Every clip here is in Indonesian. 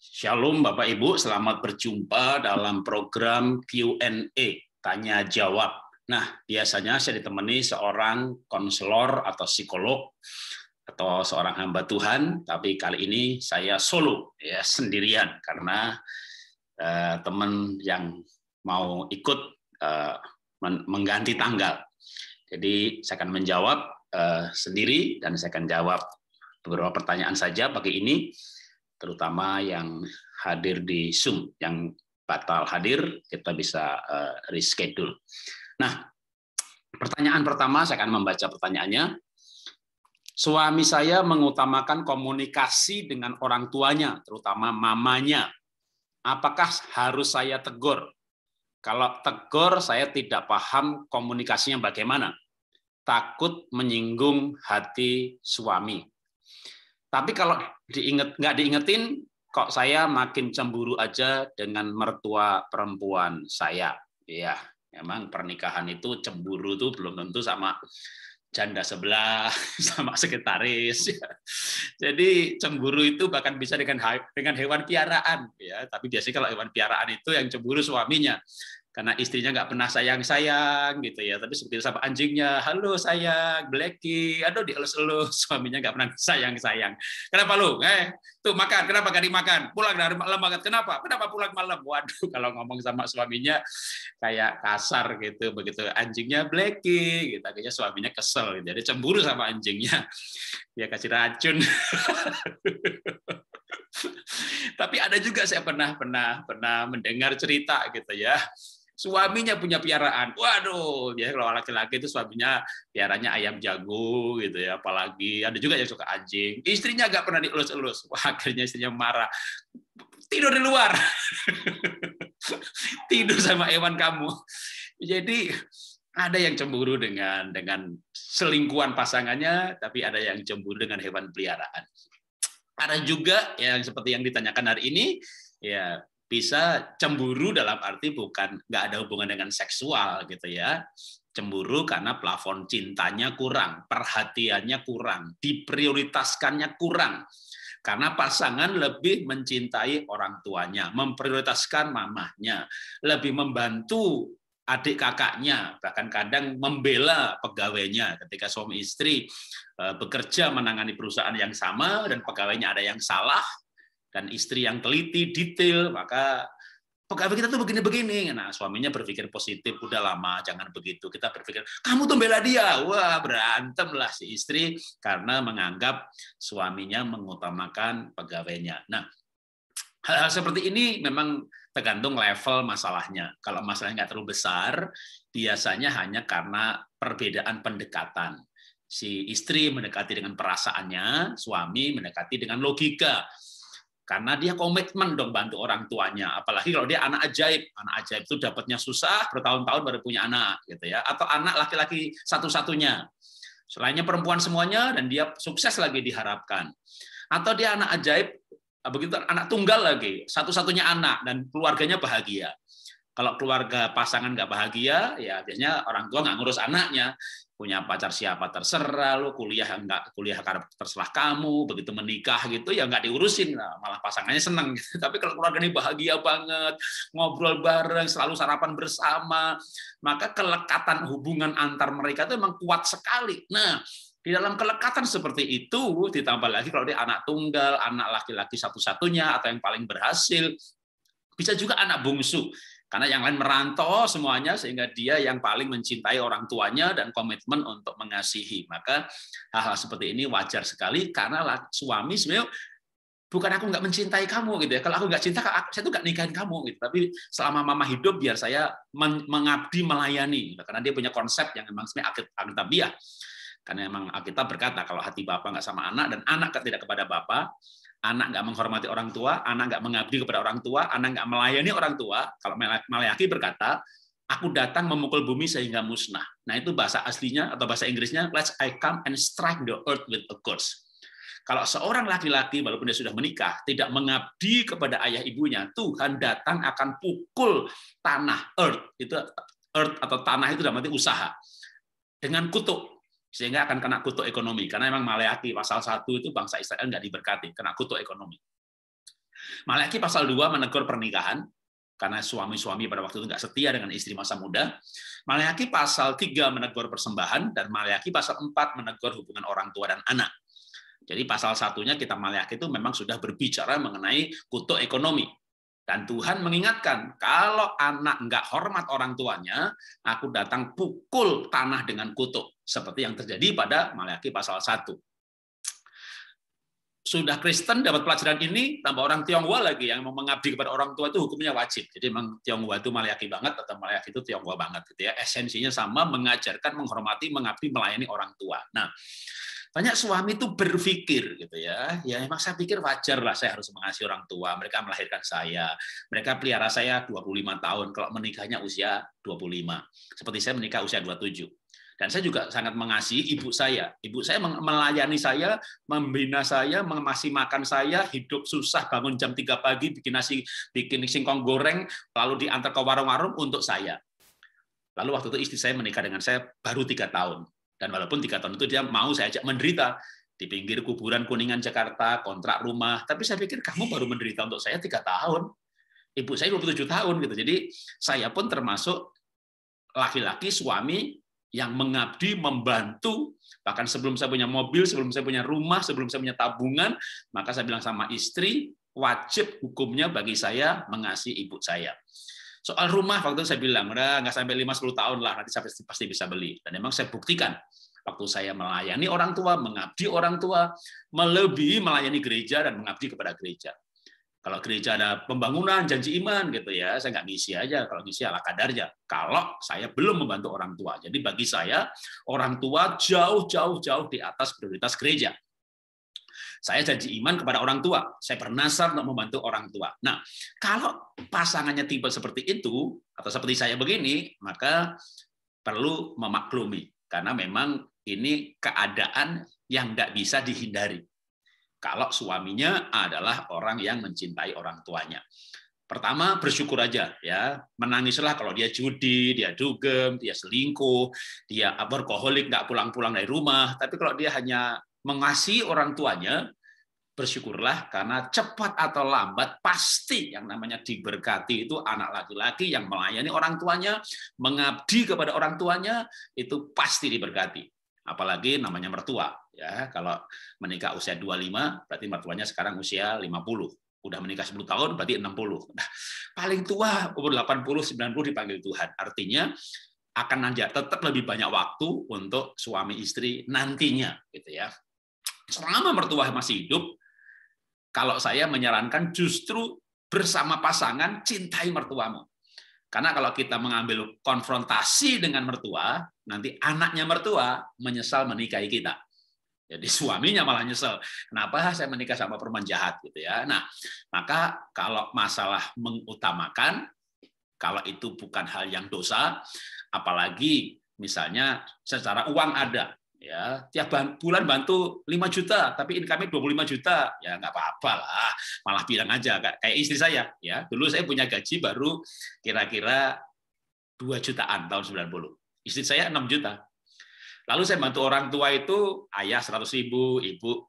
Shalom Bapak Ibu, selamat berjumpa dalam program Q&A, tanya jawab. Nah, biasanya saya ditemani seorang konselor atau psikolog atau seorang hamba Tuhan, tapi kali ini saya solo, ya sendirian karena teman yang mau ikut mengganti tanggal. Jadi saya akan menjawab sendiri dan saya akan jawab beberapa pertanyaan saja pagi ini, terutama yang hadir di Zoom, yang batal hadir kita bisa reschedule. Nah, pertanyaan pertama saya akan membaca pertanyaannya. Suami saya mengutamakan komunikasi dengan orang tuanya, terutama mamanya. Apakah harus saya tegur? Kalau tegur, saya tidak paham komunikasinya bagaimana. Takut menyinggung hati suami. Tapi kalau nggak diingetin, kok saya makin cemburu aja dengan mertua perempuan saya. Ya, memang pernikahan itu cemburu tuh belum tentu sama janda sebelah, sama sekretaris. Jadi cemburu itu bahkan bisa dengan hewan piaraan. Ya, tapi biasanya kalau hewan piaraan itu yang cemburu suaminya. Karena istrinya nggak pernah sayang-sayang gitu ya, tapi seperti sama anjingnya, halo sayang, Blacky, aduh dielus-elus, suaminya nggak pernah sayang-sayang. Kenapa lu? Tuh makan, kenapa gak dimakan? Pulang dari malam banget, kenapa? Kenapa pulang malam? Waduh, kalau ngomong sama suaminya kayak kasar gitu, begitu anjingnya Blacky, gitu, akhirnya suaminya kesel, gitu. Jadi cemburu sama anjingnya, dia kasih racun. Tapi ada juga saya pernah mendengar cerita gitu ya. Suaminya punya piaraan. Waduh, ya kalau laki-laki itu suaminya piaranya ayam jago gitu ya, apalagi ada juga yang suka anjing. Istrinya nggak pernah dielus-elus. Wah, akhirnya istrinya marah. Tidur di luar. Tidur sama hewan kamu. Jadi ada yang cemburu dengan selingkuhan pasangannya, tapi ada yang cemburu dengan hewan peliharaan. Ada juga yang seperti yang ditanyakan hari ini, ya bisa cemburu dalam arti bukan nggak ada hubungan dengan seksual gitu ya. Cemburu karena plafon cintanya kurang, perhatiannya kurang, diprioritaskannya kurang. Karena pasangan lebih mencintai orang tuanya, memprioritaskan mamahnya, lebih membantu adik kakaknya, bahkan kadang membela pegawainya ketika suami istri bekerja menangani perusahaan yang sama dan pegawainya ada yang salah, dan istri yang teliti, detail, maka pegawai kita tuh begini-begini. Nah, suaminya berpikir positif, udah lama, jangan begitu. Kita berpikir, kamu tuh bela dia. Wah, berantem lah si istri karena menganggap suaminya mengutamakan pegawainya. Nah, hal-hal seperti ini memang tergantung level masalahnya. Kalau masalahnya nggak terlalu besar, biasanya hanya karena perbedaan pendekatan. Si istri mendekati dengan perasaannya, suami mendekati dengan logika. Karena dia komitmen dong bantu orang tuanya, apalagi kalau dia anak ajaib. Anak ajaib itu dapatnya susah, bertahun-tahun baru punya anak gitu ya, atau anak laki-laki satu-satunya. Selainnya perempuan semuanya dan dia sukses lagi diharapkan. Atau dia anak ajaib, begitu anak tunggal lagi, satu-satunya anak dan keluarganya bahagia. Kalau keluarga pasangan nggak bahagia, ya biasanya orang tua nggak ngurus anaknya. Punya pacar siapa terserah, lu kuliah karena terserah kamu, begitu menikah gitu ya nggak diurusin, malah pasangannya seneng. Tapi kalau keluarga ini bahagia banget, ngobrol bareng, selalu sarapan bersama, maka kelekatan hubungan antar mereka itu memang kuat sekali. Nah, di dalam kelekatan seperti itu, ditambah lagi kalau dia anak tunggal, anak laki-laki satu-satunya atau yang paling berhasil, bisa juga anak bungsu. Karena yang lain merantau semuanya, sehingga dia yang paling mencintai orang tuanya dan komitmen untuk mengasihi. Maka hal-hal seperti ini wajar sekali, karena suami sebenarnya bukan aku nggak mencintai kamu gitu ya. Kalau aku nggak cinta, saya tuh nggak nikahin kamu gitu. Tapi selama mama hidup, biar saya mengabdi, melayani. Karena dia punya konsep yang memang sebenarnya Alkitabiah. Karena memang Alkitab berkata, kalau hati Bapa nggak sama anak, dan anak tidak kepada Bapa, anak nggak menghormati orang tua, anak nggak mengabdi kepada orang tua, anak nggak melayani orang tua. Kalau Maleakhi berkata, aku datang memukul bumi sehingga musnah. Nah, itu bahasa aslinya atau bahasa Inggrisnya, let's I come and strike the earth with a curse. Kalau seorang laki-laki, walaupun dia sudah menikah, tidak mengabdi kepada ayah ibunya, Tuhan datang akan pukul tanah, earth. Itu earth atau tanah itu dalam arti usaha. Dengan kutuk. Sehingga akan kena kutuk ekonomi. Karena memang Maleakhi pasal 1 itu bangsa Israel nggak diberkati, kena kutuk ekonomi. Maleakhi pasal 2 menegur pernikahan, karena suami-suami pada waktu itu nggak setia dengan istri masa muda. Maleakhi pasal 3 menegur persembahan, dan Maleakhi pasal 4 menegur hubungan orang tua dan anak. Jadi pasal satunya kitab Maleakhi itu memang sudah berbicara mengenai kutuk ekonomi. Dan Tuhan mengingatkan, kalau anak nggak hormat orang tuanya, aku datang pukul tanah dengan kutuk. Seperti yang terjadi pada Maleakhi pasal 1. Sudah Kristen dapat pelajaran ini, tambah orang Tionghoa lagi yang mau mengabdi kepada orang tua itu hukumnya wajib. Jadi memang Tionghoa itu Maleakhi banget, atau Maleakhi itu Tionghoa banget, gitu ya. Esensinya sama, mengajarkan, menghormati, mengabdi, melayani orang tua. Nah, banyak suami itu berpikir, gitu ya. Ya emang saya pikir wajar lah saya harus mengasihi orang tua. Mereka melahirkan saya, mereka pelihara saya 25 tahun. Kalau menikahnya usia 25, seperti saya menikah usia 27. Dan saya juga sangat mengasihi ibu saya. Ibu saya melayani saya, membina saya, mengasih makan saya, hidup susah, bangun jam 3 pagi, bikin nasi, bikin singkong goreng, lalu diantar ke warung-warung untuk saya. Lalu waktu itu istri saya menikah dengan saya baru 3 tahun. Dan walaupun 3 tahun itu dia mau saya ajak menderita. Di pinggir kuburan Kuningan, Jakarta, kontrak rumah. Tapi saya pikir kamu baru menderita untuk saya 3 tahun. Ibu saya 27 tahun. Gitu. Jadi saya pun termasuk laki-laki, suami, yang mengabdi, membantu, bahkan sebelum saya punya mobil, sebelum saya punya rumah, sebelum saya punya tabungan, maka saya bilang sama istri, wajib hukumnya bagi saya mengasihi ibu saya. Soal rumah, waktu itu saya bilang, udah nggak sampai 5-10 tahun lah, nanti saya pasti bisa beli. Dan memang saya buktikan, waktu saya melayani orang tua, mengabdi orang tua, melebihi melayani gereja dan mengabdi kepada gereja. Kalau gereja ada pembangunan, janji iman, gitu ya, saya nggak ngisi aja. Kalau ngisi ala kadarnya. Kalau saya belum membantu orang tua. Jadi bagi saya, orang tua jauh di atas prioritas gereja. Saya janji iman kepada orang tua. Saya bernasar untuk membantu orang tua. Nah, kalau pasangannya tipe seperti itu, atau seperti saya begini, maka perlu memaklumi. Karena memang ini keadaan yang nggak bisa dihindari. Kalau suaminya adalah orang yang mencintai orang tuanya. Pertama, bersyukur aja ya. Menangislah kalau dia judi, dia dugem, dia selingkuh, dia workaholic, nggak pulang-pulang dari rumah. Tapi kalau dia hanya mengasihi orang tuanya, bersyukurlah karena cepat atau lambat pasti yang namanya diberkati itu anak laki-laki yang melayani orang tuanya, mengabdi kepada orang tuanya, itu pasti diberkati. Apalagi namanya mertua. Ya, kalau menikah usia 25, berarti mertuanya sekarang usia 50. Udah menikah 10 tahun, berarti 60. Nah, paling tua umur 80, 90 dipanggil Tuhan. Artinya akan tetap lebih banyak waktu untuk suami istri nantinya, gitu ya. Selama mertua masih hidup, kalau saya menyarankan justru bersama pasangan cintai mertuamu. Karena kalau kita mengambil konfrontasi dengan mertua, nanti anaknya mertua menyesal menikahi kita. Jadi suaminya malah nyesel. Kenapa saya menikah sama perempuan jahat gitu ya. Nah, maka kalau masalah mengutamakan, kalau itu bukan hal yang dosa, apalagi misalnya secara uang ada, ya tiap bulan bantu 5 juta, tapi income-nya 25 juta, ya nggak apa-apa lah. Malah bilang aja kayak istri saya, ya dulu saya punya gaji baru kira-kira 2 jutaan tahun 90. Istri saya 6 juta. Lalu saya bantu orang tua itu, ayah 100.000, ibu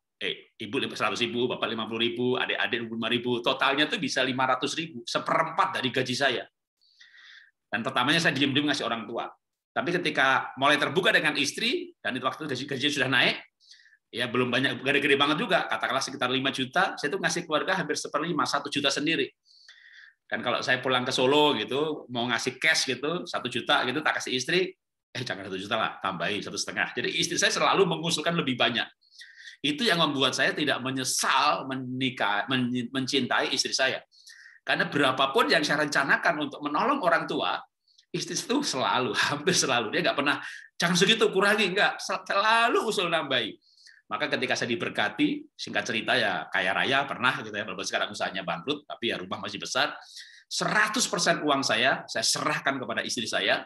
100.000, bapak 50.000, adik-adik 25.000, totalnya tuh bisa 500.000, seperempat dari gaji saya. Dan pertamanya saya diam-diam ngasih orang tua. Tapi ketika mulai terbuka dengan istri, dan itu waktu gaji sudah naik, ya belum banyak, gede-gede banget juga, katakanlah sekitar 5 juta, saya tuh ngasih keluarga hampir 1/5, 1 juta sendiri. Dan kalau saya pulang ke Solo gitu, mau ngasih cash gitu, 1 juta gitu, tak kasih istri, jangan 1 juta lah, tambahin 1,5. Jadi istri saya selalu mengusulkan lebih banyak. Itu yang membuat saya tidak menyesal mencintai istri saya. Karena berapapun yang saya rencanakan untuk menolong orang tua, istri itu hampir selalu, dia nggak pernah, jangan segitu, kurangi, nggak, selalu usul nambahi. Maka ketika saya diberkati, singkat cerita ya kaya raya pernah gitu ya, walaupun sekarang usahanya bangkrut, tapi ya rumah masih besar, 100% uang saya serahkan kepada istri saya,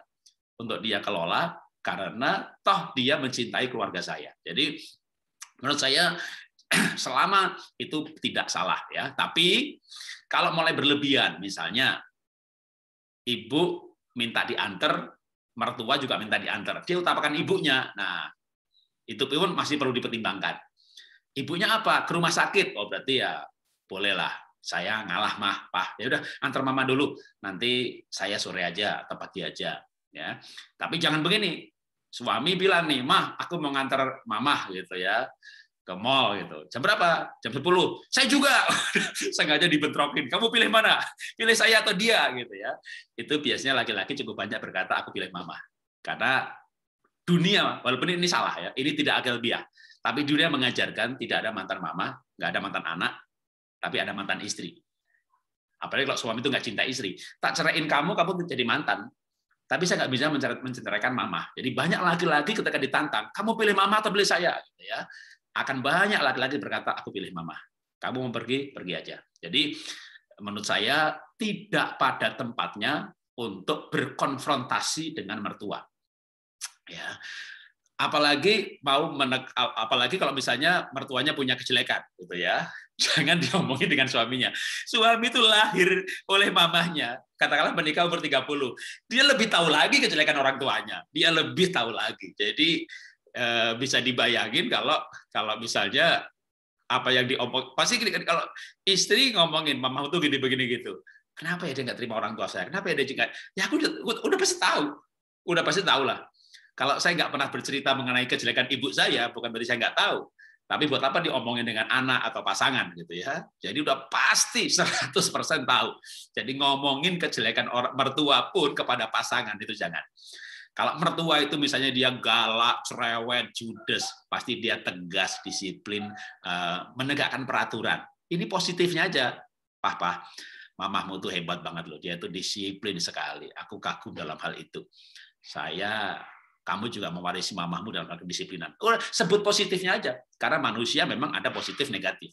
untuk dia kelola, karena toh dia mencintai keluarga saya. Jadi menurut saya selama itu tidak salah ya. Tapi kalau mulai berlebihan, misalnya ibu minta diantar, mertua juga minta diantar, dia utamakan ibunya. Nah, itu pun masih perlu dipertimbangkan. Ibunya apa? Ke rumah sakit. Oh berarti ya bolehlah Saya ngalah mah, Pak. Ya udah antar mama dulu. Nanti saya sore aja atau pagi aja, ya. Tapi jangan begini. Suami bilang nih, "Mah, aku mau ngantar mama," gitu ya, ke mall gitu. Jam berapa? Jam 10. Saya juga. Sengaja dibentrokin. Kamu pilih mana? Pilih saya atau dia gitu ya. Itu biasanya laki-laki cukup banyak berkata aku pilih mama. Karena dunia, walaupun ini salah ya, ini tidak akal-biah. Tapi dunia mengajarkan tidak ada mantan mama, nggak ada mantan anak, tapi ada mantan istri. Apalagi kalau suami itu nggak cinta istri. Tak ceraiin kamu jadi mantan. Tapi saya nggak bisa menceraikan mama. Jadi banyak laki-laki ketika ditantang, kamu pilih mama atau pilih saya? Gitu ya. Akan banyak laki-laki berkata, aku pilih mama. Kamu mau pergi, pergi aja. Jadi menurut saya tidak pada tempatnya untuk berkonfrontasi dengan mertua. Ya. Apalagi kalau misalnya mertuanya punya kejelekan, gitu ya. Jangan diomongin dengan suaminya. Suami itu lahir oleh mamahnya, katakanlah menikah umur 30. Dia lebih tahu lagi kejelekan orang tuanya. Dia lebih tahu lagi. Jadi bisa dibayangin kalau misalnya apa yang diomong, pasti kalau istri ngomongin mama tuh gini begini gitu, kenapa ya dia nggak terima orang tua saya, kenapa ya dia juga, ya aku udah pasti tahu lah. Kalau saya nggak pernah bercerita mengenai kejelekan ibu saya, bukan berarti saya nggak tahu, tapi buat apa diomongin dengan anak atau pasangan gitu ya. Jadi udah pasti 100% tahu. Jadi ngomongin kejelekan orang mertua pun kepada pasangan itu jangan. Kalau mertua itu misalnya dia galak, cerewet, judes, pasti dia tegas, disiplin, menegakkan peraturan. Ini positifnya aja. Pah, mamahmu tuh hebat banget loh. Dia tuh disiplin sekali. Aku kagum dalam hal itu. Kamu juga mewarisi mamahmu dalam hal kedisiplinan. Sebut positifnya aja. Karena manusia memang ada positif negatif.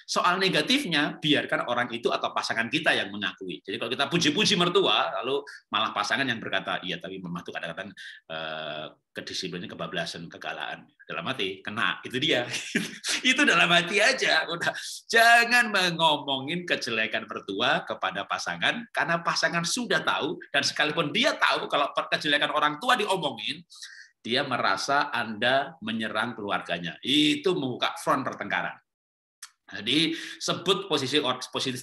Soal negatifnya, biarkan orang itu atau pasangan kita yang mengakui. Jadi kalau kita puji-puji mertua, lalu malah pasangan yang berkata, iya tapi mamah itu kadang-kadang kedisiplinnya kebablasan, kegalaan. Dalam hati, kena. Itu dia. Itu dalam hati aja. Udah. Jangan ngomongin kejelekan mertua kepada pasangan, karena pasangan sudah tahu, dan sekalipun dia tahu kalau kejelekan orang tua diomongin, dia merasa Anda menyerang keluarganya. Itu membuka front pertengkaran. Jadi sebut positif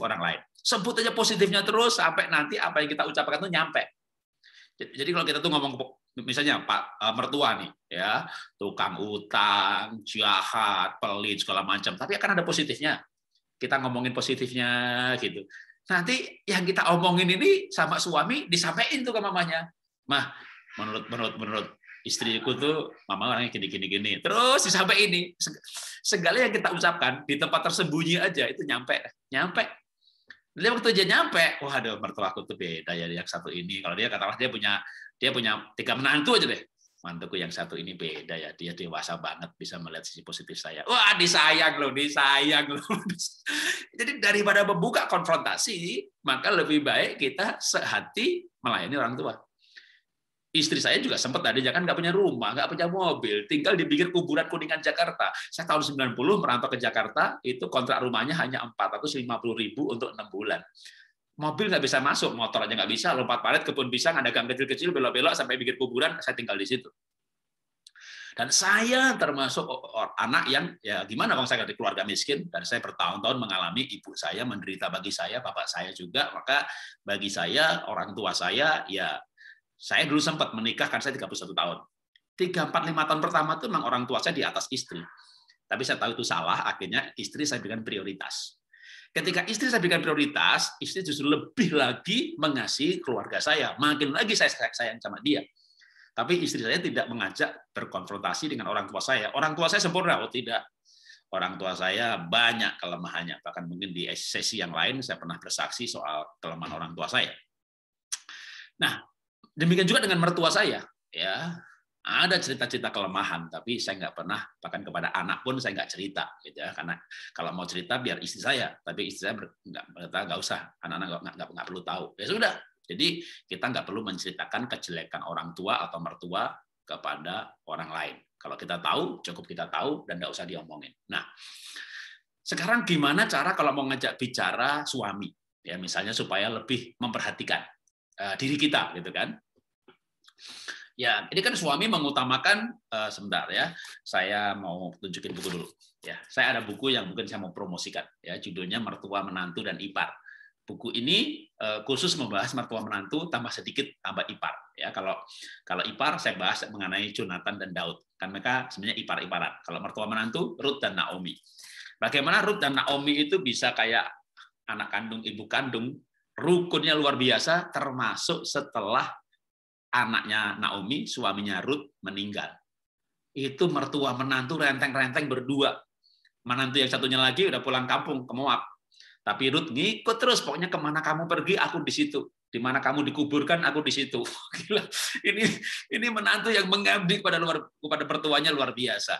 orang lain. Sebut aja positifnya terus sampai nanti apa yang kita ucapkan itu nyampe. Jadi kalau kita tuh ngomong misalnya Pak mertua nih ya, tukang utang, jahat, pelit segala macam, tapi akan ada positifnya. Kita ngomongin positifnya gitu. Nanti yang kita omongin ini sama suami disampaikan tuh ke mamanya. Mah, menurut istriku tuh mama orangnya gini. Terus disampaikan ini. Segala yang kita ucapkan di tempat tersembunyi aja itu nyampe. Dia waktu dia nyampe, wah ada mertuaku tuh beda ya yang satu ini. Kalau dia katakanlah dia punya 3 menantu aja deh. Mantuku yang satu ini beda ya, dia dewasa banget bisa melihat sisi positif saya. Wah disayang loh. Jadi daripada membuka konfrontasi, maka lebih baik kita sehati melayani orang tua. Istri saya juga sempat tadi kan nggak punya rumah, nggak punya mobil, tinggal di pinggir kuburan Kuningan Jakarta. Saya tahun 90 merantau ke Jakarta, itu kontrak rumahnya hanya 450.000 untuk 6 bulan. Mobil nggak bisa masuk, motor aja nggak bisa, lompat parit, kebun pisang, ada gang kecil-kecil, belok-belok sampai pinggir kuburan, saya tinggal di situ. Dan saya termasuk anak yang, ya gimana bang, saya dari keluarga miskin, dan saya bertahun-tahun mengalami ibu saya menderita bagi saya, bapak saya juga, maka bagi saya, orang tua saya, ya saya dulu sempat menikah kan saya 31 tahun. 3, 4, 5 tahun pertama itu memang orang tua saya di atas istri. Tapi saya tahu itu salah, akhirnya istri saya berikan prioritas. Ketika istri saya berikan prioritas, istri justru lebih lagi mengasihi keluarga saya. Makin lagi saya sayang sama dia. Tapi istri saya tidak mengajak berkonfrontasi dengan orang tua saya. Orang tua saya sempurna, oh tidak. Orang tua saya banyak kelemahannya. Bahkan mungkin di sesi yang lain saya pernah bersaksi soal kelemahan orang tua saya. Nah, demikian juga dengan mertua saya, ya ada cerita-cerita kelemahan, tapi saya nggak pernah, bahkan kepada anak pun saya nggak cerita, gitu ya, karena kalau mau cerita biar istri saya, tapi istri saya nggak usah, anak-anak nggak perlu tahu, ya sudah. Jadi kita nggak perlu menceritakan kejelekan orang tua atau mertua kepada orang lain. Kalau kita tahu, cukup kita tahu dan nggak usah diomongin. Nah, sekarang gimana cara kalau mau ngajak bicara suami, ya misalnya supaya lebih memperhatikan diri kita, gitu kan? Ya, ini kan suami mengutamakan sebentar ya. Saya mau tunjukin buku dulu. Ya, saya ada buku yang mungkin saya mau promosikan. Ya, judulnya Mertua Menantu dan Ipar. Buku ini khusus membahas mertua menantu tambah sedikit tambah ipar. Ya, kalau ipar saya bahas mengenai Jonathan dan Daud. Kan mereka sebenarnya ipar-iparan. Kalau mertua menantu Ruth dan Naomi. Bagaimana Ruth dan Naomi itu bisa kayak anak kandung ibu kandung, rukunnya luar biasa, termasuk setelah anaknya Naomi, suaminya Ruth meninggal. Itu mertua menantu renteng-renteng berdua. Menantu yang satunya lagi udah pulang kampung ke Moab. Tapi Ruth ngikut terus, pokoknya kemana kamu pergi, aku di situ. Di mana kamu dikuburkan, aku di situ. Gila. Ini menantu yang mengabdi kepada mertuanya luar biasa.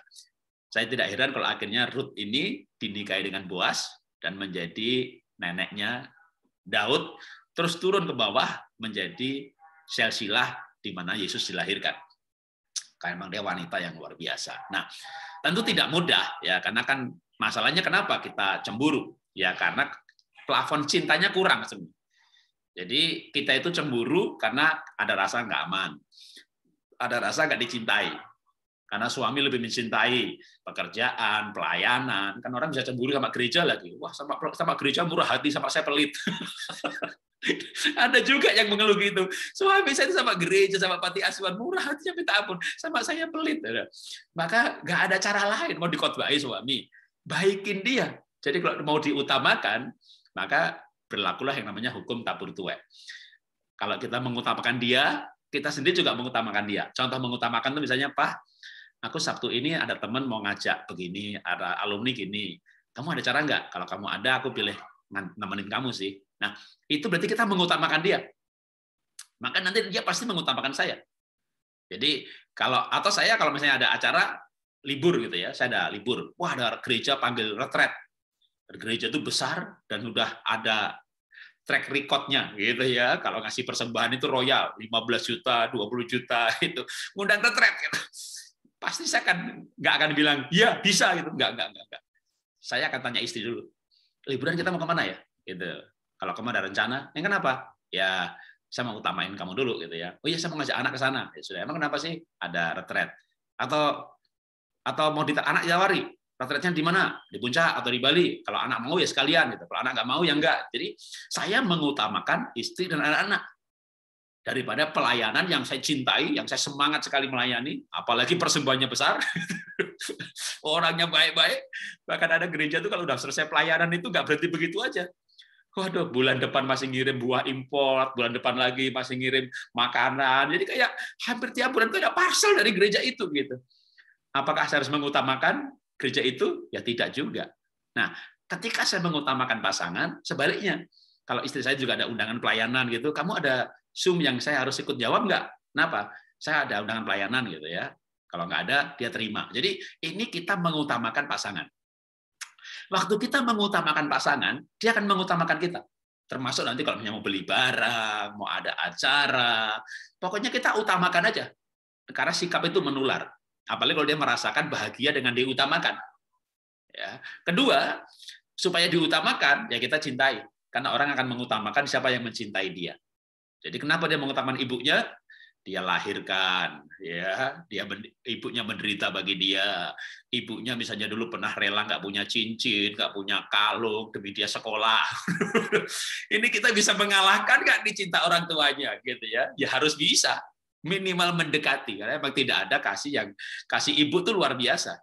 Saya tidak heran kalau akhirnya Ruth ini dinikahi dengan Boas dan menjadi neneknya Daud, terus turun ke bawah menjadi silsilah di mana Yesus dilahirkan. Karena memang dia wanita yang luar biasa. Nah, tentu tidak mudah ya, karena kan masalahnya kenapa kita cemburu? Ya karena plafon cintanya kurang sebenarnya. Jadi kita itu cemburu karena ada rasa nggak aman, ada rasa nggak dicintai. Karena suami lebih mencintai pekerjaan, pelayanan. Kan orang bisa cemburu sama gereja lagi. Wah, sama gereja murah hati, sama saya pelit. Ada juga yang mengeluh gitu. Suami saya itu sama gereja, sama panti asuhan murah hatinya minta ampun, sama saya pelit. Maka nggak ada cara lain mau dikotbahi suami. Baikin dia. Jadi kalau mau diutamakan, maka berlakulah yang namanya hukum tabur tuai. Kalau kita mengutamakan dia, kita sendiri juga mengutamakan dia. Contoh mengutamakan itu misalnya, Pak, aku Sabtu ini ada teman mau ngajak begini, ada alumni gini. Kamu ada cara nggak? Kalau kamu ada, aku pilih nemenin kamu sih. Nah, itu berarti kita mengutamakan dia. Maka nanti dia pasti mengutamakan saya. Jadi atau saya kalau misalnya ada acara libur gitu ya, saya ada libur. Wah, ada gereja panggil retret. Gereja itu besar dan sudah ada track record-nya gitu ya. Kalau ngasih persembahan itu royal, 15 juta, 20 juta itu. Ngundang retret gitu. Pasti saya nggak akan bilang, "Ya, bisa" gitu. Nggak. Saya akan tanya istri dulu. Liburan kita mau kemana ya? Gitu. Kalau kamu ada rencana, yang kenapa? Ya, saya mau utamain kamu dulu gitu ya. Oh iya, saya mau ngajak anak ke sana. Ya sudah, emang kenapa sih? Ada retret. Atau mau anak ditawari, retretnya di mana? Di Puncak atau di Bali? Kalau anak mau ya sekalian gitu. Kalau anak nggak mau ya enggak. Jadi saya mengutamakan istri dan anak-anak daripada pelayanan yang saya cintai, yang saya semangat sekali melayani, apalagi persembahannya besar, orangnya baik-baik. Bahkan ada gereja tuh kalau udah selesai pelayanan itu nggak berhenti begitu aja. Waduh, bulan depan masih ngirim buah import, bulan depan lagi masih ngirim makanan. Jadi kayak hampir tiap bulan itu ada parcel dari gereja itu gitu. Apakah saya harus mengutamakan gereja itu? Ya tidak juga. Nah, ketika saya mengutamakan pasangan, sebaliknya, kalau istri saya juga ada undangan pelayanan gitu, kamu ada Zoom yang saya harus ikut jawab nggak? Kenapa? Saya ada undangan pelayanan gitu ya. Kalau nggak ada, dia terima. Jadi ini kita mengutamakan pasangan. Waktu kita mengutamakan pasangan, dia akan mengutamakan kita. Termasuk nanti kalau mau beli barang, mau ada acara, pokoknya kita utamakan aja. Karena sikap itu menular. Apalagi kalau dia merasakan bahagia dengan diutamakan. Ya. Kedua, supaya diutamakan, ya kita cintai. Karena orang akan mengutamakan siapa yang mencintai dia. Jadi kenapa dia mengutamakan ibunya? Dia lahirkan, ya, ibunya menderita bagi dia. Ibunya misalnya dulu pernah rela nggak punya cincin, nggak punya kalung demi dia sekolah. Ini kita bisa mengalahkan nggak dicinta orang tuanya, gitu ya? Ya harus bisa, minimal mendekati. Karena memang tidak ada kasih ibu tuh luar biasa.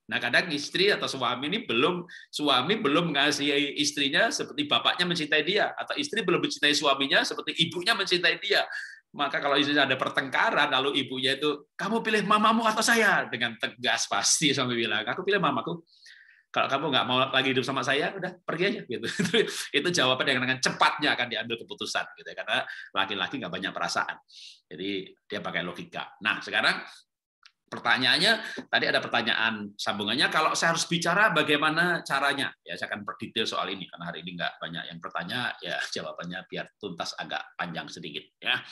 Nah, kadang istri atau suami belum mengasihi istrinya seperti bapaknya mencintai dia, atau istri belum mencintai suaminya seperti ibunya mencintai dia. Maka kalau istrinya ada pertengkaran, lalu ibunya itu, kamu pilih mamamu atau saya? Dengan tegas pasti suami bilang, aku pilih mamaku. Kalau kamu nggak mau lagi hidup sama saya, udah pergi aja. Gitu. Itu jawaban yang dengan cepatnya akan diambil keputusan, gitu. Karena laki-laki nggak banyak perasaan. Jadi dia pakai logika. Nah, sekarang pertanyaannya, tadi ada pertanyaan sambungannya, kalau saya harus bicara bagaimana caranya? Ya, saya akan berdetail soal ini, karena hari ini nggak banyak yang bertanya, ya jawabannya biar tuntas agak panjang sedikit. Ya.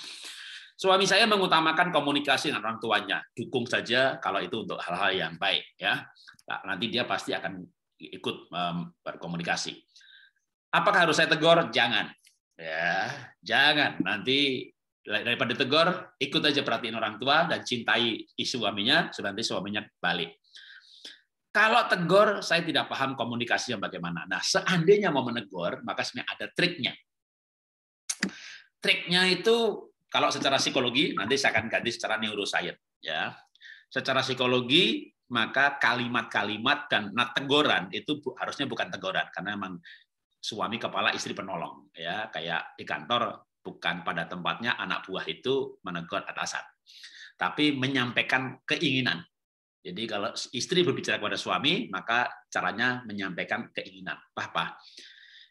Suami saya mengutamakan komunikasi dengan orang tuanya, dukung saja kalau itu untuk hal-hal yang baik. Ya. Nah, nanti dia pasti akan ikut berkomunikasi. Apakah harus saya tegur? Jangan. Ya, jangan. Nanti Daripada tegur, ikut aja perhatiin orang tua dan cintai suaminya, nanti suaminya balik. Kalau tegur, saya tidak paham komunikasinya bagaimana. Nah, seandainya mau menegur, maka sebenarnya ada triknya. Triknya itu, kalau secara psikologi, nanti saya akan ganti secara neuroscience. Ya. Secara psikologi, maka kalimat-kalimat dan teguran itu harusnya bukan teguran, karena memang suami kepala, istri penolong. Ya, kayak di kantor, bukan pada tempatnya anak buah itu menegur atasan, tapi menyampaikan keinginan. Jadi kalau istri berbicara kepada suami, maka caranya menyampaikan keinginan. Pak,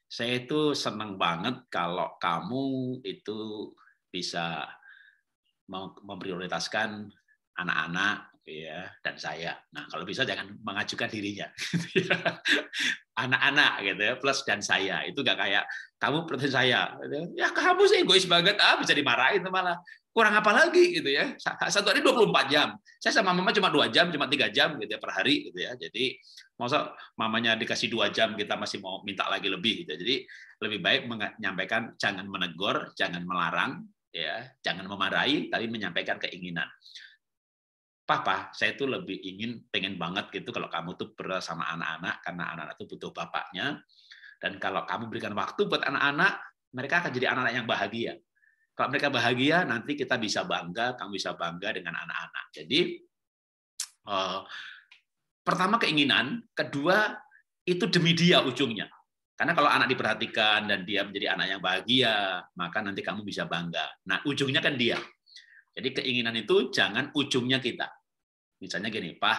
saya itu senang banget kalau kamu itu bisa memprioritaskan anak-anak ya dan saya. Nah, kalau bisa jangan mengajukan dirinya. Anak-anak gitu ya, plus dan saya. Itu nggak kayak kamu prioritas saya. Ya kamu sih egois banget, bisa dimarahin malah. Kurang apa lagi gitu ya. Satu hari 24 jam. Saya sama mama cuma 2 jam, cuma 3 jam gitu ya per hari gitu ya. Jadi masa mamanya dikasih 2 jam kita masih mau minta lagi lebih gitu. Jadi lebih baik menyampaikan, jangan menegur, jangan melarang ya, jangan memarahi, tapi menyampaikan keinginan. Papa, saya tuh lebih pengen banget gitu kalau kamu tuh bersama anak-anak, karena anak-anak tuh butuh bapaknya. Dan kalau kamu berikan waktu buat anak-anak, mereka akan jadi anak-anak yang bahagia. Kalau mereka bahagia, nanti kita bisa bangga, kamu bisa bangga dengan anak-anak. Jadi, pertama keinginan, kedua itu demi dia ujungnya. Karena kalau anak diperhatikan dan dia menjadi anak yang bahagia, maka nanti kamu bisa bangga. Nah, ujungnya kan dia. Jadi keinginan itu jangan ujungnya kita. Misalnya gini, Pak,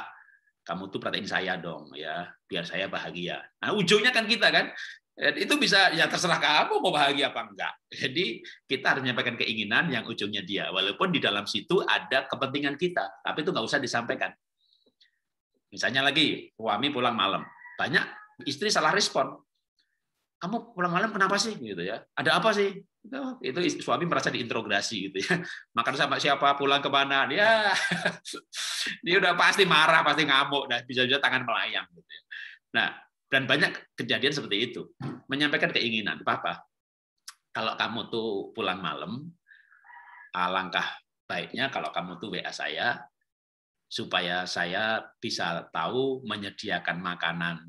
kamu tuh perhatiin saya dong ya, biar saya bahagia. Nah, ujungnya kan kita kan. Itu bisa ya terserah kamu mau bahagia apa enggak. Jadi kita harus menyampaikan keinginan yang ujungnya dia. Walaupun di dalam situ ada kepentingan kita, tapi itu nggak usah disampaikan. Misalnya lagi, suami pulang malam. Banyak istri salah respon. Kamu pulang malam kenapa sih? Gitu ya. Ada apa sih? Itu suami merasa diinterogasi gitu ya. Makan sama siapa, pulang ke mana? Dia udah pasti marah, pasti ngamuk dan bisa-bisa tangan melayang gitu ya. Nah, dan banyak kejadian seperti itu. Menyampaikan keinginan, Papa, kalau kamu tuh pulang malam, alangkah baiknya kalau kamu tuh WA saya supaya saya bisa tahu menyediakan makanan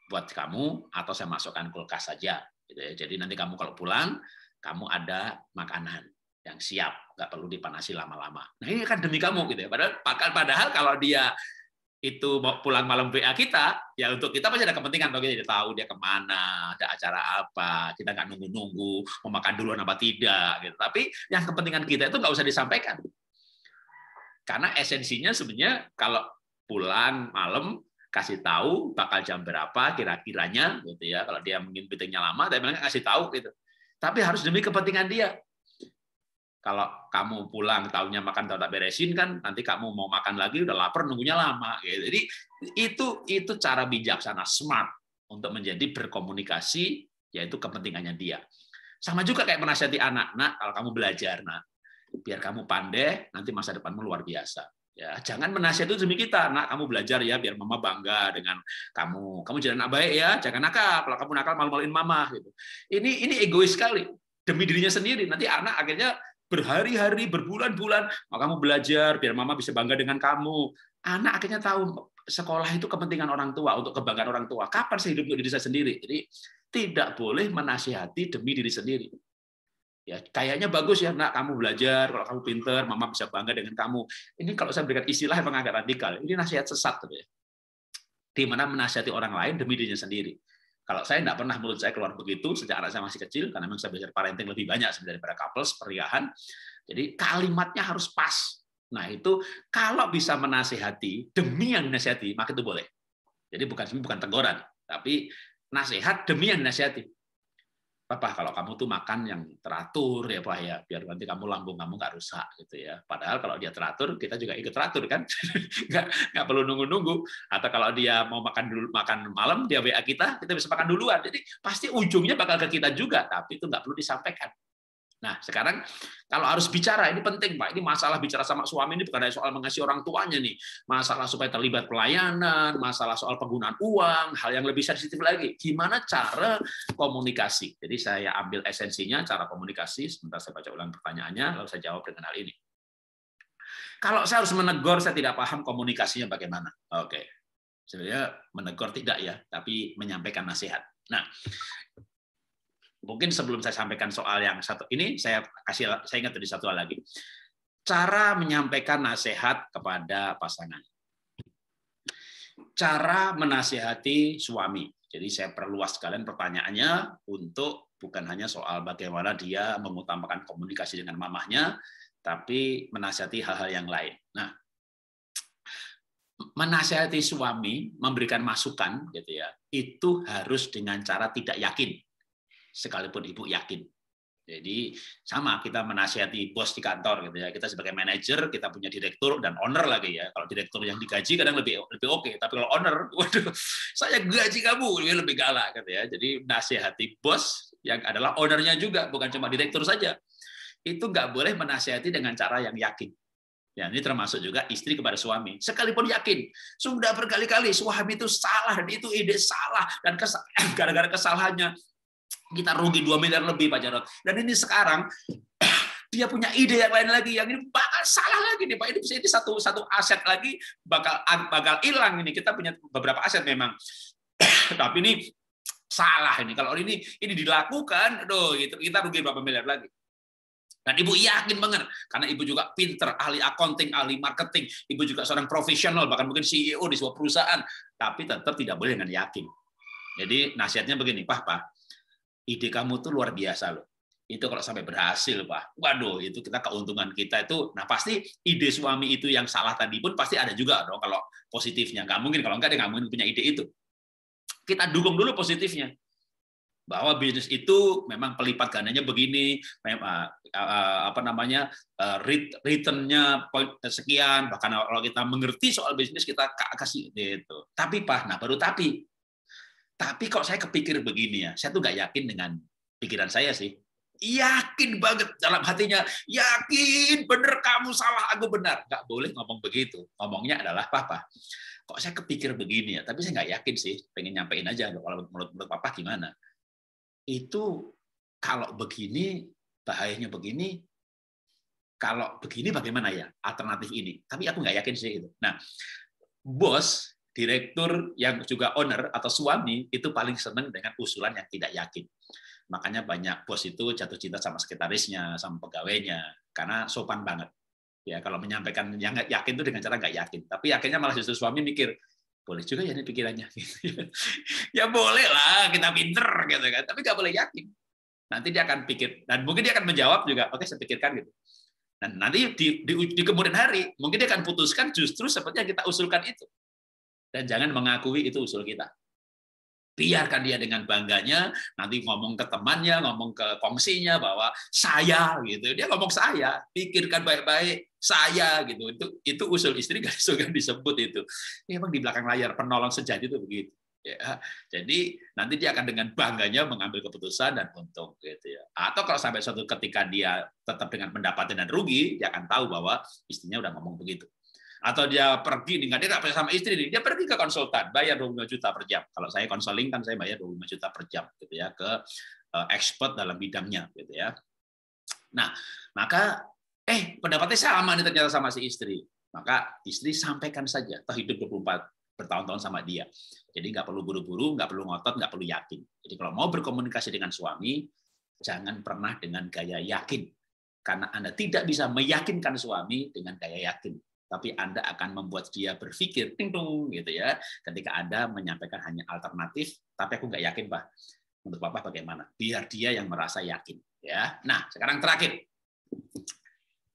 buat kamu atau saya masukkan kulkas saja. Jadi nanti kamu kalau pulang, kamu ada makanan yang siap, nggak perlu dipanasi lama-lama. Nah ini kan demi kamu gitu ya. Padahal kalau dia itu mau pulang malam WA kita, ya untuk kita pasti ada kepentingan, bagi dia tahu dia kemana, ada acara apa, kita nggak nunggu-nunggu mau makan duluan apa tidak. Gitu. Tapi yang kepentingan kita itu nggak usah disampaikan, karena esensinya sebenarnya kalau pulang malam kasih tahu bakal jam berapa kira-kiranya gitu ya. Kalau dia mungkin meetingnya lama, dia bilang kasih tahu gitu. Tapi harus demi kepentingan dia. Kalau kamu pulang tahunya makan tak beresin kan, nanti kamu mau makan lagi udah lapar nunggunya lama. Gitu. Jadi itu cara bijaksana, smart untuk menjadi berkomunikasi, yaitu kepentingannya dia. Sama juga kayak menasihati anak, nak kalau kamu belajar, nak biar kamu pandai, nanti masa depanmu luar biasa. Ya, jangan menasihati itu demi kita, nak kamu belajar ya, biar mama bangga dengan kamu. Kamu jadi anak baik ya, jangan nakal. Kalau kamu nakal malu-maluin mama gitu. Ini egois sekali demi dirinya sendiri. Nanti anak akhirnya berhari-hari, berbulan-bulan, kamu belajar biar mama bisa bangga dengan kamu. Anak akhirnya tahu sekolah itu kepentingan orang tua, untuk kebanggaan orang tua. Kapan saya hidup untuk diri saya sendiri? Jadi tidak boleh menasihati demi diri sendiri. Ya, kayaknya bagus ya, nak kamu belajar, kalau kamu pinter, mama bisa bangga dengan kamu. Ini kalau saya berikan istilah yang agak radikal, ini nasihat sesat, ya. Di mana menasihati orang lain demi dirinya sendiri. Kalau saya tidak pernah mulut saya keluar begitu sejak anak saya masih kecil, karena memang saya belajar parenting lebih banyak sebenarnya daripada couples, pernikahan. Jadi kalimatnya harus pas. Nah itu kalau bisa menasihati demi yang dinasihati, maka itu boleh. Jadi bukan teguran, tapi nasihat demi yang dinasihati. Papa, kalau kamu tuh makan yang teratur ya Pak ya, biar nanti kamu lambung kamu nggak rusak gitu ya. Padahal kalau dia teratur, kita juga ikut teratur kan, nggak perlu nunggu-nunggu. Atau kalau dia mau makan malam, dia WA kita bisa makan duluan. Jadi pasti ujungnya bakal ke kita juga, tapi itu nggak perlu disampaikan. Nah sekarang Kalau harus bicara, ini penting, Pak. Ini masalah bicara sama suami ini bukan hanya soal mengasihi orang tuanya nih. Masalah supaya terlibat pelayanan, masalah soal penggunaan uang, hal yang lebih sensitif lagi. Gimana cara komunikasi? Jadi saya ambil esensinya, cara komunikasi. Sebentar saya baca ulang pertanyaannya, lalu saya jawab dengan hal ini. Kalau saya harus menegur, saya tidak paham komunikasinya bagaimana. Oke. Sebenarnya menegur tidak ya, tapi menyampaikan nasihat. Nah, mungkin sebelum saya sampaikan soal yang satu ini, saya ingat tadi satu hal lagi. Cara menyampaikan nasihat kepada pasangan. Cara menasihati suami. Jadi saya perluas sekalian pertanyaannya untuk bukan hanya soal bagaimana dia mengutamakan komunikasi dengan mamahnya, tapi menasihati hal-hal yang lain. Nah, menasihati suami, memberikan masukan, gitu ya, itu harus dengan cara tidak yakin. Sekalipun ibu yakin. Jadi sama kita menasihati bos di kantor gitu ya. Kita sebagai manajer, kita punya direktur dan owner lagi ya. Kalau direktur yang digaji kadang lebih oke, tapi kalau owner, waduh, saya gaji kamu lebih galak gitu ya. Jadi nasihati bos yang adalah ownernya juga, bukan cuma direktur saja. Itu nggak boleh menasihati dengan cara yang yakin. Ya, ini termasuk juga istri kepada suami. Sekalipun yakin, sudah berkali-kali suami itu salah, dan itu ide salah, dan gara-gara kesalahannya kita rugi 2 miliar lebih, Pak Jarod. Dan ini sekarang dia punya ide yang lain lagi, yang ini bakal salah lagi nih, Pak. Ini satu aset lagi bakal hilang ini. Kita punya beberapa aset memang, tapi ini salah ini. Kalau ini dilakukan, aduh, kita rugi berapa miliar lagi. Dan ibu yakin banget, karena ibu juga pinter, ahli accounting, ahli marketing, ibu juga seorang profesional, bahkan mungkin CEO di sebuah perusahaan, tapi tetap tidak boleh dengan yakin. Jadi nasihatnya begini, Pak, ide kamu tuh luar biasa loh. Itu kalau sampai berhasil, Pak. Waduh, itu keuntungan kita itu. Nah, pasti ide suami itu yang salah tadi pun pasti ada juga dong kalau positifnya. Nggak mungkin, kalau nggak dia nggak mungkin punya ide itu. Kita dukung dulu positifnya. Bahwa bisnis itu memang pelipat gandanya begini, return-nya sekian, bahkan kalau kita mengerti soal bisnis kita kasih itu. Tapi Pak, baru tapi kok saya kepikir begini ya, saya tuh nggak yakin dengan pikiran saya sih. Yakin banget dalam hatinya, yakin bener kamu salah, aku benar. Nggak boleh ngomong begitu. Ngomongnya adalah, Papa, kok saya kepikir begini ya, tapi saya nggak yakin sih, pengen nyampein aja, kalau menurut Papa gimana. Itu kalau begini, bahayanya begini, kalau begini bagaimana ya alternatif ini. Tapi aku nggak yakin sih itu. Nah, bos, direktur yang juga owner atau suami itu paling senang dengan usulan yang tidak yakin. Makanya banyak bos itu jatuh cinta sama sekretarisnya, sama pegawainya, karena sopan banget. Ya, kalau menyampaikan yang nggak yakin itu dengan cara nggak yakin. Tapi yakinnya malah justru suami mikir, boleh juga ya ini pikirannya. Ya boleh lah, kita pinter gitu kan. Tapi nggak boleh yakin. Nanti dia akan pikir, dan mungkin dia akan menjawab juga, oke saya pikirkan gitu. Dan nanti di kemudian hari, mungkin dia akan putuskan justru seperti yang kita usulkan itu. Dan jangan mengakui itu usul kita. Biarkan dia dengan bangganya, nanti ngomong ke temannya, ngomong ke kongsinya bahwa saya gitu. Dia ngomong saya, pikirkan baik-baik, saya gitu. Itu usul istri nggak disebut itu. Ya, emang di belakang layar penolong sejati itu begitu. Ya, jadi nanti dia akan dengan bangganya mengambil keputusan dan untung gitu ya. Atau kalau sampai suatu ketika dia tetap dengan pendapatan dan rugi, dia akan tahu bahwa istrinya udah ngomong begitu. Atau dia pergi, dia nggak percaya sama istri, dia pergi ke konsultan, bayar 25 juta per jam. Kalau saya konseling kan saya bayar 25 juta per jam gitu ya, ke expert dalam bidangnya gitu ya. Nah, maka pendapatnya sama nih ternyata sama si istri. Maka istri sampaikan saja, toh hidup 24 bertahun-tahun sama dia. Jadi nggak perlu buru-buru, nggak perlu ngotot, nggak perlu yakin. Jadi kalau mau berkomunikasi dengan suami, jangan pernah dengan gaya yakin. Karena Anda tidak bisa meyakinkan suami dengan gaya yakin. Tapi Anda akan membuat dia berpikir, ting-tung, gitu ya. Ketika Anda menyampaikan hanya alternatif, tapi aku nggak yakin, Pak. Menurut Papa bagaimana? Biar dia yang merasa yakin. Ya. Nah, sekarang terakhir.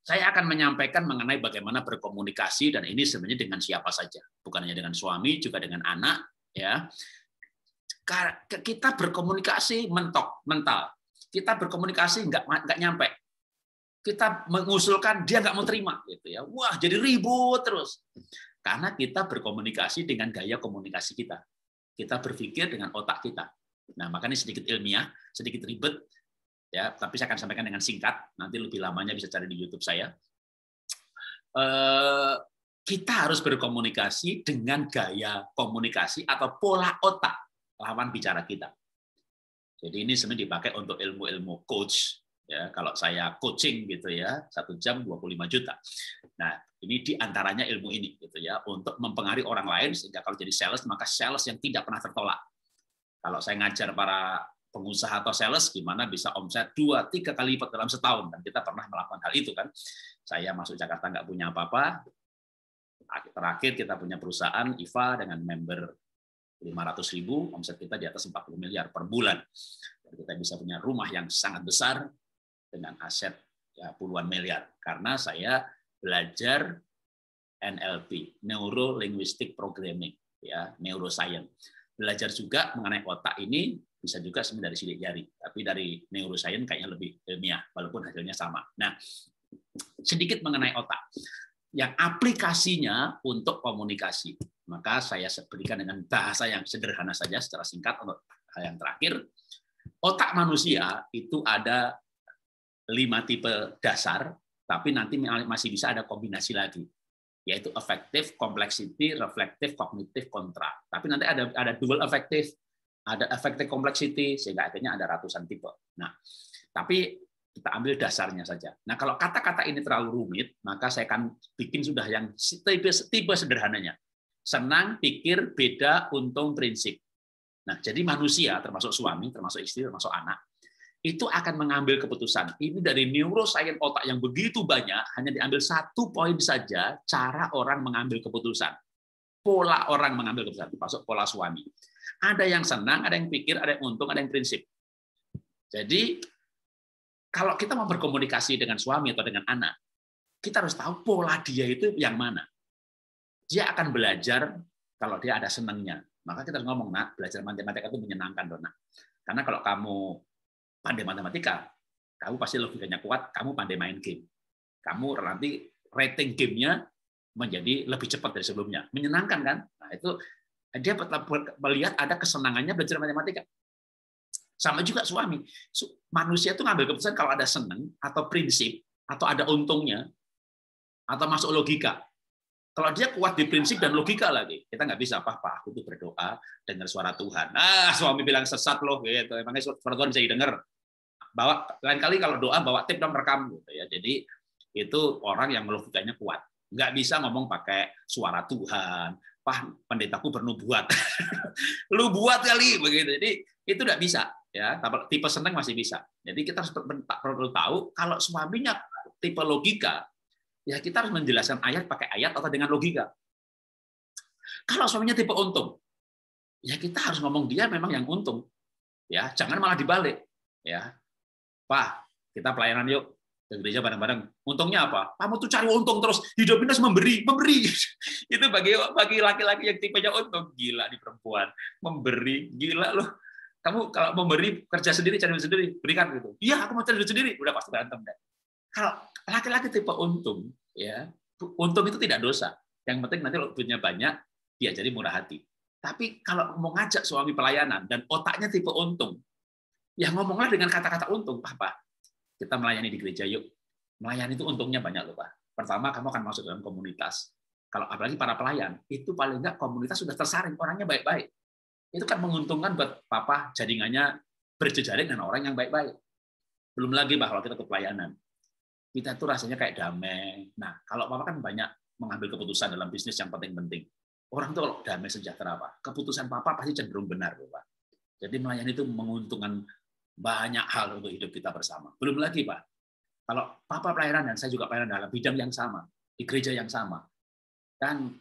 Saya akan menyampaikan mengenai bagaimana berkomunikasi, dan ini sebenarnya dengan siapa saja. Bukan hanya dengan suami, juga dengan anak. Ya. Kita berkomunikasi mental. Kita berkomunikasi nggak nyampe. Kita mengusulkan, dia nggak mau terima gitu ya. Wah, jadi ribut terus. Karena kita berkomunikasi dengan gaya komunikasi kita. Kita berpikir dengan otak kita. Nah, makanya sedikit ilmiah, sedikit ribet. ya, tapi saya akan sampaikan dengan singkat. Nanti lebih lamanya bisa cari di YouTube saya. Kita harus berkomunikasi dengan gaya komunikasi atau pola otak lawan bicara kita. Jadi ini sebenarnya dipakai untuk ilmu-ilmu coach. Ya, kalau saya coaching gitu ya, 1 jam 25 juta. Nah, ini diantaranya ilmu ini gitu ya, untuk mempengaruhi orang lain sehingga kalau jadi sales maka sales yang tidak pernah tertolak. Kalau saya ngajar para pengusaha atau sales gimana bisa omset 2-3 kali lipat dalam setahun, dan kita pernah melakukan hal itu kan. Saya masuk Jakarta nggak punya apa-apa. Terakhir kita punya perusahaan IVA dengan member 500.000, omset kita di atas 40 miliar per bulan. Dan kita bisa punya rumah yang sangat besar dengan aset ya, puluhan miliar karena saya belajar NLP, Neuro Linguistic Programming, ya, neuroscience. Belajar juga mengenai otak ini bisa juga sebenarnya dari sidik jari, tapi dari neuroscience kayaknya lebih ilmiah, walaupun hasilnya sama. Nah, sedikit mengenai otak, yang aplikasinya untuk komunikasi. Maka saya berikan dengan bahasa yang sederhana saja, secara singkat untuk hal yang terakhir. Otak manusia itu ada 5 tipe dasar, tapi nanti masih bisa ada kombinasi lagi, yaitu affective, complexity, reflective, cognitive, kontra. Tapi nanti ada dual affective, ada affective complexity, sehingga akhirnya ada ratusan tipe. Nah, tapi kita ambil dasarnya saja. Nah, kalau kata-kata ini terlalu rumit, maka saya akan bikin sudah yang tipe sederhananya. Senang, pikir, beda, untung, prinsip. Nah, jadi manusia, termasuk suami, termasuk istri, termasuk anak, itu akan mengambil keputusan. Ini dari neuroscience otak yang begitu banyak, hanya diambil 1 poin saja cara orang mengambil keputusan. Pola orang mengambil keputusan, termasuk pola suami. Ada yang senang, ada yang pikir, ada yang untung, ada yang prinsip. Jadi, kalau kita mau berkomunikasi dengan suami atau dengan anak, kita harus tahu pola dia itu yang mana. Dia akan belajar kalau dia ada senangnya. Maka kita harus ngomong, nak, belajar matematika itu menyenangkan, dong, nak. Karena kalau kamu pandai matematika, kamu pasti logikanya kuat, kamu pandai main game. Kamu nanti rating gamenya menjadi lebih cepat dari sebelumnya. Menyenangkan kan? Nah, itu dia melihat ada kesenangannya belajar matematika. Sama juga suami. Manusia itu ngambil keputusan kalau ada senang, atau prinsip, atau ada untungnya, atau masuk logika. Kalau dia kuat di prinsip dan logika lagi, kita nggak bisa apa-apa. Aku tuh berdoa dengar suara Tuhan. Suami bilang sesat loh, gitu. Emangnya suara Tuhan bisa didengar? Bawa lain kali kalau doa bawa tip dong rekam gitu ya. Jadi itu orang yang logikanya kuat. Nggak bisa ngomong pakai suara Tuhan. Pendetaku bernubuat. Lu buat kali begitu. Jadi itu nggak bisa ya. Tipe senang masih bisa. Jadi kita harus perlu tahu kalau suaminya tipe logika, ya kita harus menjelaskan ayat pakai ayat atau dengan logika. Kalau suaminya tipe untung, ya kita harus ngomong dia memang yang untung. Ya, jangan malah dibalik. Ya. Pak, kita pelayanan yuk ke gereja bareng-bareng. Untungnya apa? Kamu tuh cari untung terus, hidup ini harus memberi. Itu bagi laki-laki yang tipenya untung. Gila di perempuan, memberi, gila loh. Kamu kalau memberi kerja sendiri, cari duit sendiri, berikan gitu. Iya, aku mau cari duit sendiri, udah pasti berantem deh. Kalau laki-laki tipe untung, ya untung itu tidak dosa. Yang penting nanti kalau duitnya banyak, diajari murah hati. Tapi kalau mau ngajak suami pelayanan dan otaknya tipe untung, ya ngomonglah dengan kata-kata untung, Pak. Kita melayani di gereja yuk. Melayani itu untungnya banyak loh, Pak. Pertama, kamu akan masuk dalam komunitas. Kalau apalagi para pelayan, itu paling enggak komunitas sudah tersaring, orangnya baik-baik. Itu kan menguntungkan buat Papa, jaringannya berjejaring dengan orang yang baik-baik. Belum lagi bahwa kita ke pelayanan. Kita tuh rasanya kayak damai. Nah, kalau Papa kan banyak mengambil keputusan dalam bisnis yang penting-penting. Orang tuh kalau damai sejahtera, Pak, keputusan Papa pasti cenderung benar, Pak. Jadi melayani itu menguntungkan banyak hal untuk hidup kita bersama. Belum lagi, Pak, kalau Papa pelayanan dan saya juga pelayanan dalam bidang yang sama, di gereja yang sama, kan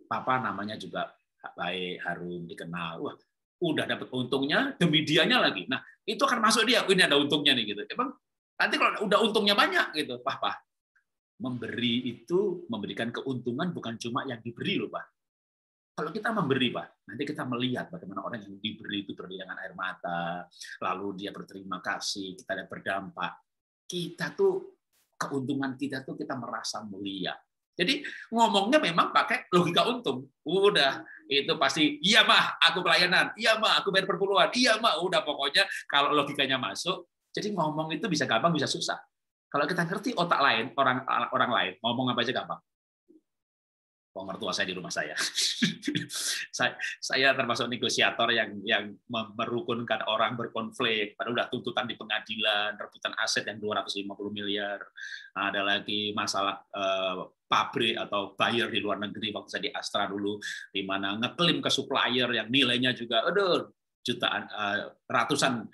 Papa namanya juga baik, harum, dikenal. Wah, udah dapat untungnya demi dianya lagi. Nah, itu akan masuk dia. Ini ada untungnya nih gitu. Emang nanti kalau udah untungnya banyak gitu, Pak, memberi itu memberikan keuntungan bukan cuma yang diberi loh, Pak. Kalau kita memberi, Pak, nanti kita melihat bagaimana orang yang diberi itu berdiri dengan air mata, lalu dia berterima kasih, kita lihat berdampak. Kita tuh, keuntungan kita tuh kita merasa mulia. Jadi ngomongnya memang pakai logika untung. Udah, itu pasti, iya mah, aku pelayanan, iya mah, aku bayar perpuluhan, iya mah, udah pokoknya kalau logikanya masuk, Jadi ngomong itu bisa gampang, bisa susah. Kalau kita ngerti otak lain, orang lain, ngomong apa aja gampang. Mertua saya di rumah saya. Saya termasuk negosiator yang merukunkan orang berkonflik. Padahal udah tuntutan di pengadilan, rebutan aset yang 250 miliar. Ada lagi masalah pabrik atau buyer di luar negeri waktu saya di Astra dulu, di mana ngeklaim ke supplier yang nilainya juga, jutaan, ratusan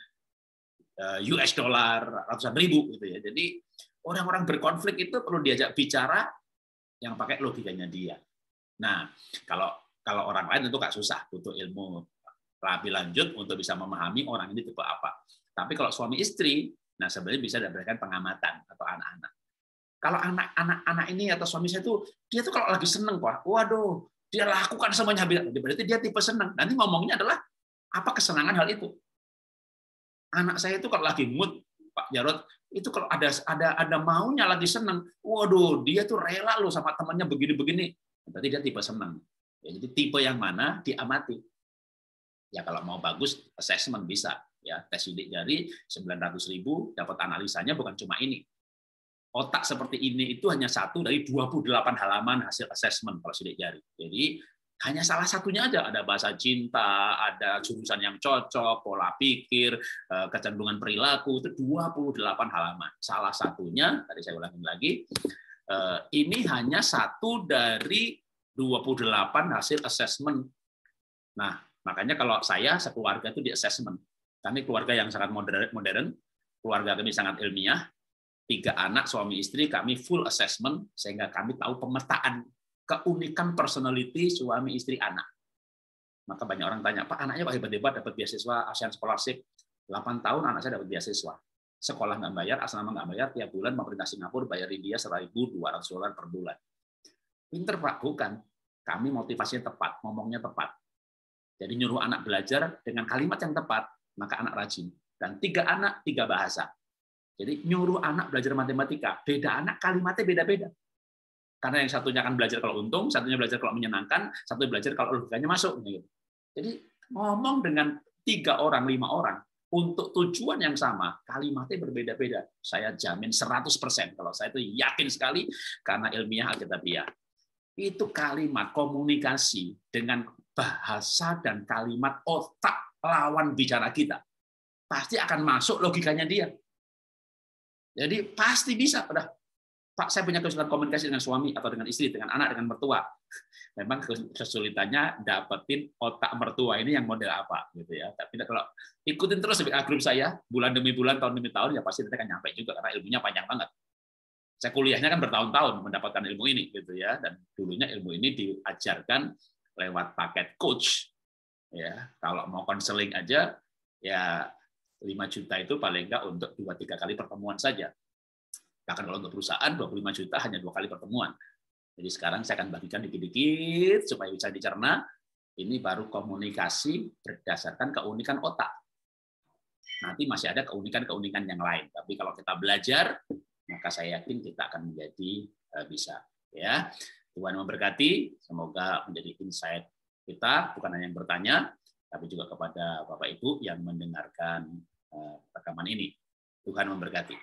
US dollar, ratusan ribu gitu ya. Jadi orang-orang berkonflik itu perlu diajak bicara yang pakai logikanya dia. Nah, kalau orang lain tentu nggak susah, butuh ilmu lebih lanjut untuk bisa memahami orang ini tipe apa. Tapi kalau suami istri, nah sebenarnya bisa diberikan pengamatan atau anak-anak. Kalau anak ini atau suami saya tuh, dia tuh kalau lagi seneng, Pak, waduh, dia lakukan semuanya, berarti dia tipe seneng. Nanti ngomongnya adalah apa kesenangan hal itu. Anak saya itu kalau lagi mood, Pak Jarod, itu kalau ada maunya lagi seneng, waduh, dia tuh rela loh sama temannya begini-begini. Berarti dia tipe senang. Ya, jadi tipe yang mana diamati. Ya kalau mau bagus, assessment bisa. Ya, tes sidik jari 900.000 dapat analisanya bukan cuma ini. Otak seperti ini itu hanya satu dari 28 halaman hasil assessment kalau sidik jari. Jadi hanya salah satunya aja, ada bahasa cinta, ada jurusan yang cocok, pola pikir, kecenderungan perilaku, itu 28 halaman. Salah satunya, tadi saya ulangi lagi, ini hanya satu dari 28 hasil assessment. Nah, makanya kalau saya sekeluarga itu di assessment. Kami keluarga yang sangat modern, keluarga kami sangat ilmiah, 3 anak, suami istri, kami full assessment, sehingga kami tahu pemetaan keunikan personality suami istri anak. Maka banyak orang tanya, Pak, anaknya Pak hebat-hebat dapat beasiswa ASEAN Scholarship. 8 tahun anak saya dapat beasiswa. Sekolah nggak bayar, asrama nggak bayar, tiap bulan pemerintah Singapura bayarin dia $1.200 per bulan. Pinter, Pak? Bukan. Kami motivasinya tepat, ngomongnya tepat. Jadi nyuruh anak belajar dengan kalimat yang tepat, maka anak rajin. Dan 3 anak, 3 bahasa. Jadi nyuruh anak belajar matematika, beda anak kalimatnya beda-beda. Karena yang satunya akan belajar kalau untung, satunya belajar kalau menyenangkan, satunya belajar kalau logikanya masuk. Jadi ngomong dengan 3 orang, 5 orang, untuk tujuan yang sama, kalimatnya berbeda-beda. Saya jamin 100%. Kalau saya itu yakin sekali, karena ilmiah Alkitabiah. Itu kalimat komunikasi dengan bahasa dan kalimat otak lawan bicara kita. Pasti akan masuk logikanya dia. Jadi pasti bisa. Udah, Pak, saya punya kesulitan komunikasi dengan suami atau dengan istri, dengan anak, dengan mertua. Memang kesulitannya dapetin otak mertua ini yang model apa, gitu ya. Tapi kalau ikutin terus grup saya, bulan demi bulan, tahun demi tahun, ya pasti nanti akan nyampe juga karena ilmunya panjang banget. Saya kuliahnya kan bertahun-tahun mendapatkan ilmu ini, gitu ya. Dan dulunya ilmu ini diajarkan lewat paket coach. Ya, kalau mau konseling aja, ya 5 juta itu paling nggak untuk 2-3 kali pertemuan saja. Bahkan kalau untuk perusahaan 25 juta hanya 2 kali pertemuan. Jadi sekarang saya akan bagikan dikit-dikit supaya bisa dicerna. Ini baru komunikasi berdasarkan keunikan otak. Nanti masih ada keunikan-keunikan yang lain. Tapi kalau kita belajar, maka saya yakin kita akan menjadi bisa. Ya, Tuhan memberkati. Semoga menjadi insight kita, bukan hanya yang bertanya, tapi juga kepada Bapak Ibu yang mendengarkan rekaman ini. Tuhan memberkati.